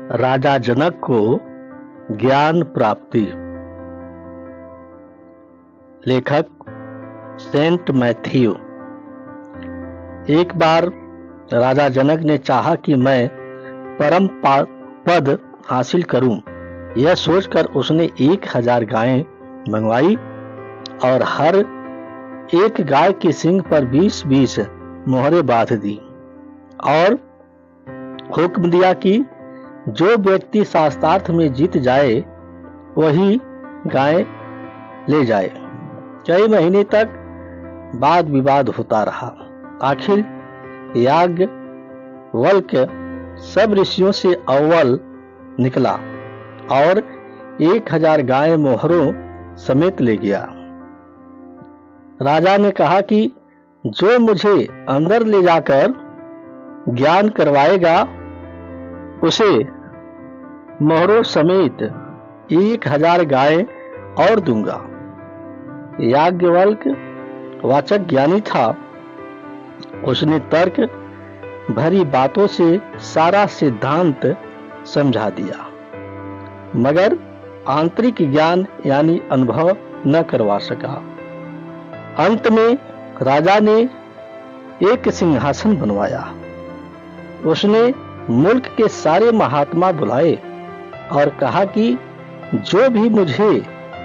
राजा जनक को ज्ञान प्राप्ति। लेखक सेंट मैथ्यू। एक बार राजा जनक ने चाहा कि मैं परम पद हासिल करूं। यह सोचकर उसने 1000 गायें मंगवाई और हर एक गाय के सींग पर 20-20 मोहरें बांध दी और हुक्म दिया कि जो व्यक्ति शास्त्रार्थ में जीत जाए वही गाय ले जाए। कई महीने तक वाद विवाद होता रहा। आखिर याज्ञवल्क्य सब ऋषियों से अव्वल निकला और 1000 गाय मोहरों समेत ले गया। राजा ने कहा कि जो मुझे अंदर ले जाकर ज्ञान करवाएगा उसे मोहरों समेत 1000 गायें और दूंगा। याज्ञवल्क्य वाचक ज्ञानी था। उसने तर्क भरी बातों से सारा सिद्धांत समझा दिया, मगर आंतरिक ज्ञान यानी अनुभव न करवा सका। अंत में राजा ने एक सिंहासन बनवाया। उसने मुल्क के सारे महात्मा बुलाए और कहा कि जो भी मुझे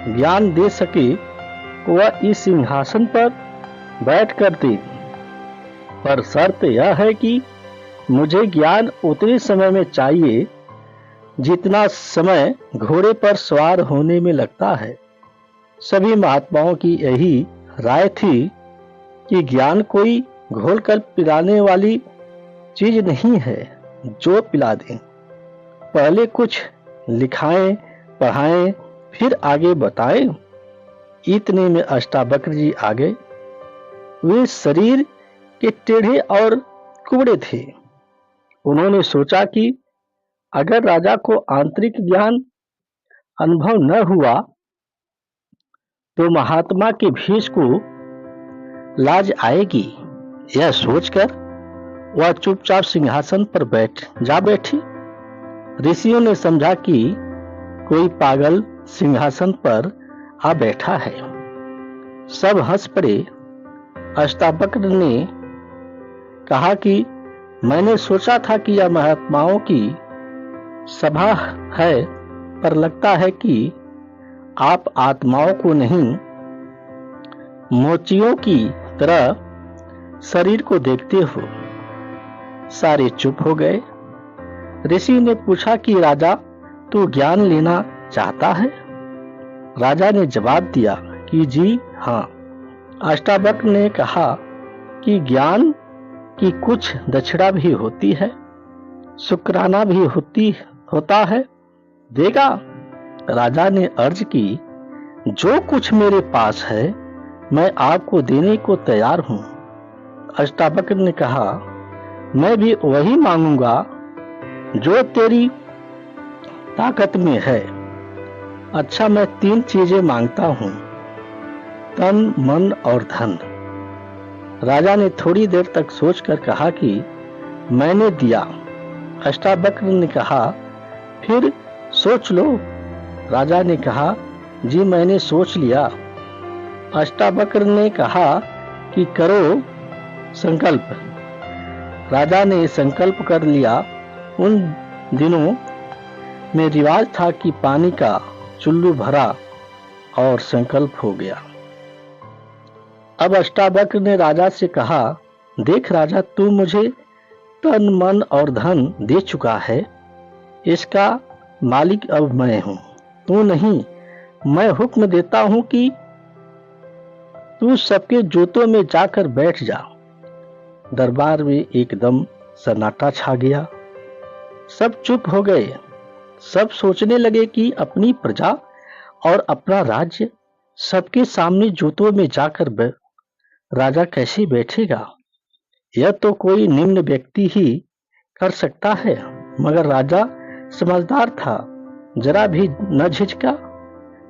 ज्ञान दे सके वह इस सिंहासन पर बैठ कर दे, पर शर्त यह है कि मुझे ज्ञान उतने समय में चाहिए जितना समय घोड़े पर सवार होने में लगता है। सभी महात्माओं की यही राय थी कि ज्ञान कोई घोलकर पिलाने वाली चीज नहीं है जो पिला दें। पहले कुछ लिखाएं पढ़ाएं फिर आगे बताएं। इतने में अष्टावक्र जी आ गए। वे शरीर के टेढ़े और कुबड़े थे। उन्होंने सोचा कि अगर राजा को आंतरिक ज्ञान अनुभव न हुआ तो महात्मा के भेष को लाज आएगी। यह सोचकर वह चुपचाप सिंहासन पर बैठी। ऋषियों ने समझा कि कोई पागल सिंहासन पर आ बैठा है। सब हंस पड़े। अष्टावक्र ने कहा कि मैंने सोचा था कि यह महात्माओं की सभा है, पर लगता है कि आप आत्माओं को नहीं मोचियों की तरह शरीर को देखते हो। सारे चुप हो गए। ऋषि ने पूछा कि राजा तू ज्ञान लेना चाहता है? राजा ने जवाब दिया कि जी हाँ। अष्टावक्र ने कहा कि ज्ञान की कुछ दक्षिणा भी होती है, शुक्राना भी होता है, देगा? राजा ने अर्ज की जो कुछ मेरे पास है मैं आपको देने को तैयार हूं। अष्टावक्र ने कहा मैं भी वही मांगूंगा जो तेरी ताकत में है। अच्छा, मैं 3 चीजें मांगता हूं, तन मन और धन। राजा ने थोड़ी देर तक सोचकर कहा कि मैंने दिया। अष्टावक्र ने कहा फिर सोच लो। राजा ने कहा जी मैंने सोच लिया। अष्टावक्र ने कहा कि करो संकल्प। राजा ने संकल्प कर लिया। उन दिनों में रिवाज था कि पानी का चुल्लू भरा और संकल्प हो गया। अब अष्टावक्र ने राजा से कहा देख राजा, तू मुझे तन मन और धन दे चुका है। इसका मालिक अब मैं हूं, तू नहीं। मैं हुक्म देता हूं कि तू सबके जूतों में जाकर बैठ जा। दरबार में एकदम सन्नाटा छा गया। सब चुप हो गए। सब सोचने लगे कि अपनी प्रजा और अपना राज्य सबके सामने जूतों में जाकर राजा कैसे बैठेगा? यह तो कोई निम्न व्यक्ति ही कर सकता है। मगर राजा समझदार था, जरा भी न झिझका,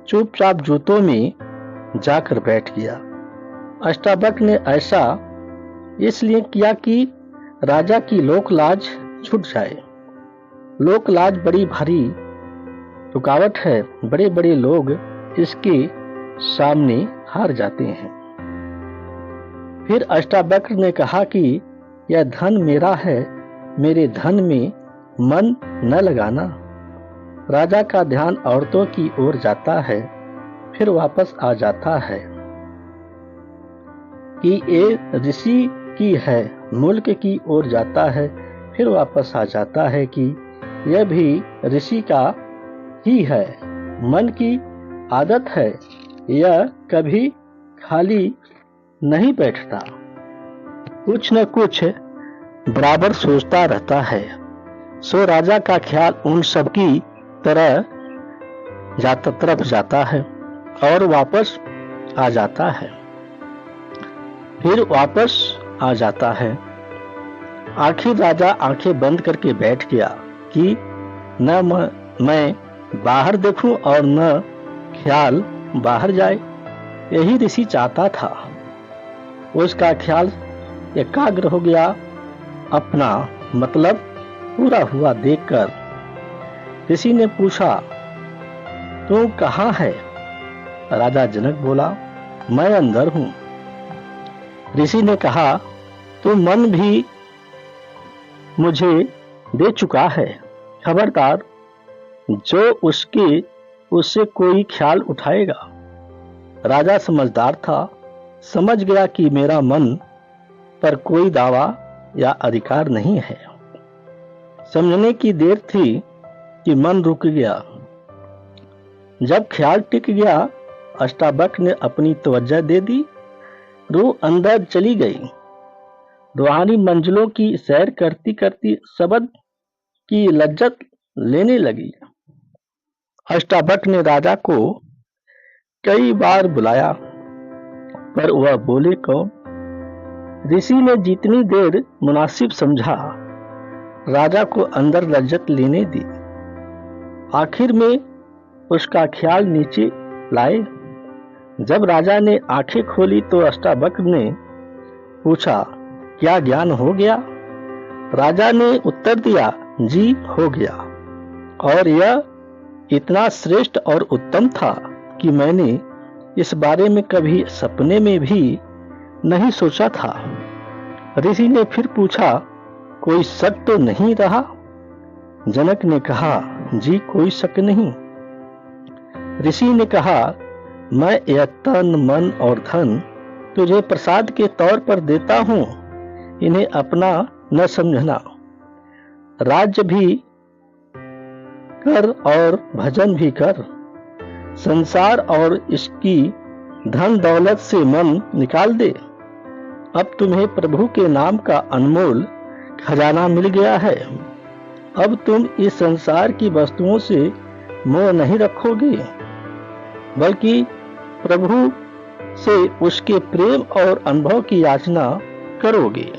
चुपचाप जूतों में जाकर बैठ गया। अष्टावक्र ने ऐसा इसलिए किया कि राजा की लोक लाज छूट जाए। लोक लाज बड़ी भारी रुकावट है, बड़े बड़े लोग इसके सामने हार जाते हैं। फिर अष्टावक्र ने कहा कि यह धन मेरा है, मेरे धन में मन न लगाना। राजा का ध्यान औरतों की ओर जाता है, फिर वापस आ जाता है कि ये ऋषि की है, मुल्क की ओर जाता है, फिर वापस आ जाता है कि यह भी ऋषि का ही है। मन की आदत है, यह कभी खाली नहीं बैठता, कुछ न कुछ बराबर सोचता रहता है। सो राजा का ख्याल उन सब की तरफ जाता है और वापस आ जाता है, फिर वापस आ जाता है। आखिर राजा आंखें बंद करके बैठ गया कि न मैं बाहर देखूं और न ख्याल बाहर जाए। यही ऋषि चाहता था। उसका ख्याल एकाग्र हो गया। अपना मतलब पूरा हुआ देखकर ऋषि ने पूछा, तू कहाँ है? राजा जनक बोला, मैं अंदर हूं। ऋषि ने कहा, तू मन भी मुझे दे चुका है, खबरदार जो उससे कोई ख्याल उठाएगा। राजा समझदार था, समझ गया कि मेरा मन पर कोई दावा या अधिकार नहीं है। समझने की देर थी कि मन रुक गया। जब ख्याल टिक गया, अष्टावक्र ने अपनी तवज्जो दे दी। रूह अंदर चली गई। रूहानी मंजिलों की सैर करती करती शब्द की लज्जत लेने लगी। अष्टावक्र ने राजा को कई बार बुलाया, पर वह बोले कौन। ऋषि ने जितनी देर मुनासिब समझा, राजा को अंदर लज्जत लेने दी। आखिर में उसका ख्याल नीचे लाए। जब राजा ने आंखें खोली तो अष्टावक्र ने पूछा, क्या ज्ञान हो गया? राजा ने उत्तर दिया, जी हो गया, और यह इतना श्रेष्ठ और उत्तम था कि मैंने इस बारे में कभी सपने में भी नहीं सोचा था। ऋषि ने फिर पूछा, कोई शक तो नहीं रहा? जनक ने कहा, जी कोई शक नहीं। ऋषि ने कहा, मैं यह तन मन और धन तुझे प्रसाद के तौर पर देता हूं, इन्हें अपना न समझना। राज्य भी कर और भजन भी कर। संसार और इसकी धन दौलत से मन निकाल दे। अब तुम्हें प्रभु के नाम का अनमोल खजाना मिल गया है। अब तुम इस संसार की वस्तुओं से मोह नहीं रखोगे, बल्कि प्रभु से उसके प्रेम और अनुभव की याचना करोगे।